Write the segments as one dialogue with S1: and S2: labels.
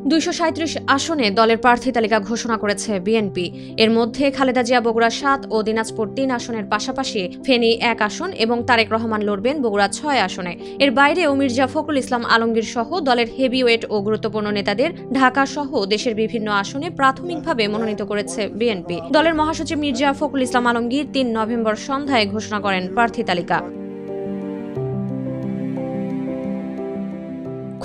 S1: 237 আসনে দলের প্রার্থী তালিকা ঘোষণা করেছে বিএনপি। এর মধ্যে খালেদা জিয়া বগুড়া 7 ও দিনাজপুর 3 আসনের পাশাপাশি ফেনী 1 আসন এবং তারেক রহমান লড়বেন বগুড়া 6 আসনে। এর বাইরেও মির্জা ফখরুল ইসলাম আলমগীর সহ দলের হেভিওয়েট ও গুরুত্বপূর্ণ নেতাদের ঢাকা সহ দেশের বিভিন্ন আসনে প্রাথমিকভাবে মনোনীত করেছে বিএনপি। দলের মহাসচিব মির্জা ফখরুল ইসলাম আলমগীর 3 নভেম্বর সন্ধ্যায় ঘোষণা করেন প্রার্থী তালিকা।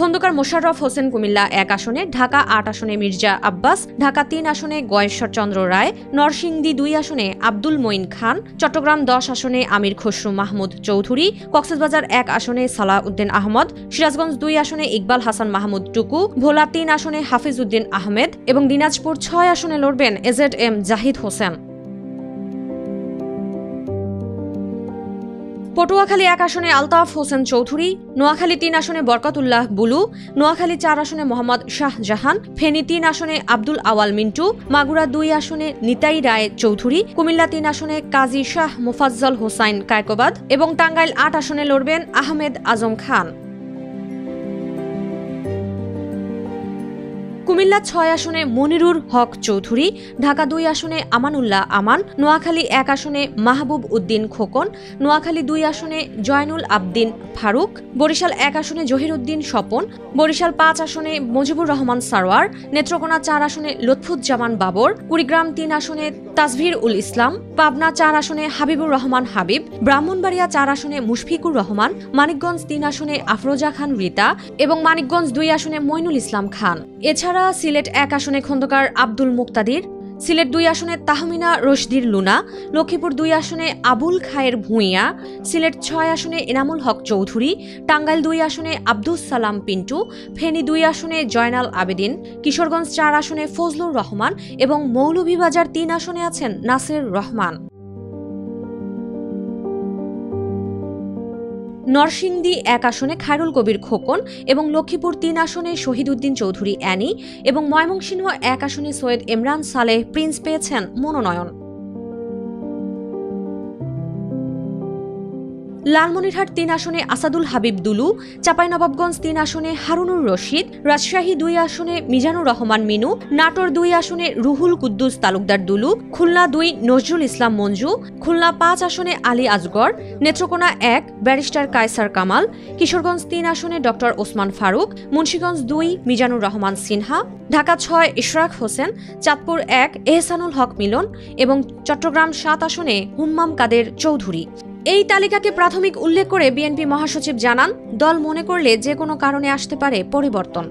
S1: খন্দকার মোশাররফ হোসেন কুমিল্লা 1 আসনে, ঢাকা 8 আসনে মির্জা আব্বাস, ঢাকা 3 আসনে গয়েশ্বর চন্দ্র রায়, নরসিংদী 2 আসনে আব্দুল মঈন খান, চট্টগ্রাম 10 আসনে আমির খসরু মাহমুদ চৌধুরী, কক্সবাজার 1 আসনে সালাউদ্দিন আহমদ, সিরাজগঞ্জ 2 আসনে ইকবাল হাসান মাহমুদ টুকু, ভোলা 3 আসনে হাফিজ উদ্দিন আহমেদ এবং দিনাজপুর 6 আসনে লড়বেন এজেড-এম জাহিদ হোসেন। পটুয়াখালী 1 আসনে আলতাফ হোসেন চৌধুরী, নোয়াখালী 3 আসনে বরকতুল্লাহ বুলু, নোয়াখালী 4 আসনে মোহাম্মদ শাহজাহান, ফেনী 3 আসনে আব্দুল আওয়াল মিন্টু, মাগুরা 2 আসনে নিতাই রায় চৌধুরী, কুমিল্লা 3 আসনে কাজী শাহ মুফাজ্জল হোসাইন কায়কোবাদ এবং টাঙ্গাইল 8 আসনে লড়বেন আহমেদ আজম খান। কুমিল্লা 6 আসনে মনিরুর হক চৌধুরী, ঢাকা 2 আসনে আমানুল্লাহ আমান, নোয়াখালী 1 আসনে মাহবুব উদ্দিন খোকন, নোয়াখালী 2 আসনে জয়নুল আবদিন ফারুক, বরিশাল 1 আসনে জহিরুদ্দিন স্বপন, বরিশাল 5 আসনে মুজিবুর রহমান সারোয়ার, নেত্রকোনা 4 আসনে লুৎফুজ্জামান বাবর, কুড়িগ্রাম 3 আসনে তাসভির উল ইসলাম, পাবনা 4 আসনে হাবিবুর রহমান হাবিব, ব্রাহ্মণবাড়িয়া 4 আসনে মুশফিকুর রহমান, মানিকগঞ্জ 3 আসনে আফরোজা খান রীতা এবং মানিকগঞ্জ 2 আসনে মইনুল ইসলাম খান। এছাড়া সিলেট 1 আসনে খন্দকার আব্দুল মুক্তাদির, সিলেট 2 আসনে তাহমিনা রশদির লুনা, লক্ষ্মীপুর 2 আসনে আবুল খায়ের ভূঁইয়া, সিলেট 6 আসনে এনামুল হক চৌধুরী, টাঙ্গাইল 2 আসনে আব্দুস সালাম পিন্টু, ফেনী 2 আসনে জয়নাল আবেদিন, কিশোরগঞ্জ 4 আসনে ফজলুর রহমান এবং মৌলভীবাজার 3 আসনে আছেন নাসির রহমান। নরসিংদী 1 আসনে খায়রুল কবির খোকন এবং লক্ষ্মীপুর 3 আসনে শহীদ উদ্দিন চৌধুরী অ্যানি এবং ময়মনসিংহ 1 আসনে সৈয়দ ইমরান সালেহ প্রিন্স পেয়েছেন মনোনয়ন। লালমনিরহাট 3 আসনে আসাদুল হাবিব দুলু, চাঁপাইনবাবগঞ্জ 3 আসনে হারুনুর রশিদ, রাজশাহী 2 আসনে মিজানুর রহমান মিনু, নাটোর 2 আসনে রুহুল কুদ্দুস তালুকদার দুলু, খুলনা 2 নজরুল ইসলাম মঞ্জু, খুলনা 5 আসনে আলী আজগর, নেত্রকোনা 1 ব্যারিস্টার কায়সার কামাল, কিশোরগঞ্জ 3 আসনে ডক্টর ওসমান ফারুক, মুন্সিগঞ্জ 2 মিজানুর রহমান সিনহা, ঢাকা 6 ইশরাক হোসেন, চাঁদপুর 1 এহসানুল হক মিলন এবং চট্টগ্রাম 7 আসনে হুম্মাম কাদের চৌধুরী। এই তালিকাকে প্রাথমিক উল্লেখ করে বিএনপি মহাসচিব জানান, দল মনে করলে যে কোনো কারণে আসতে পারে পরিবর্তন।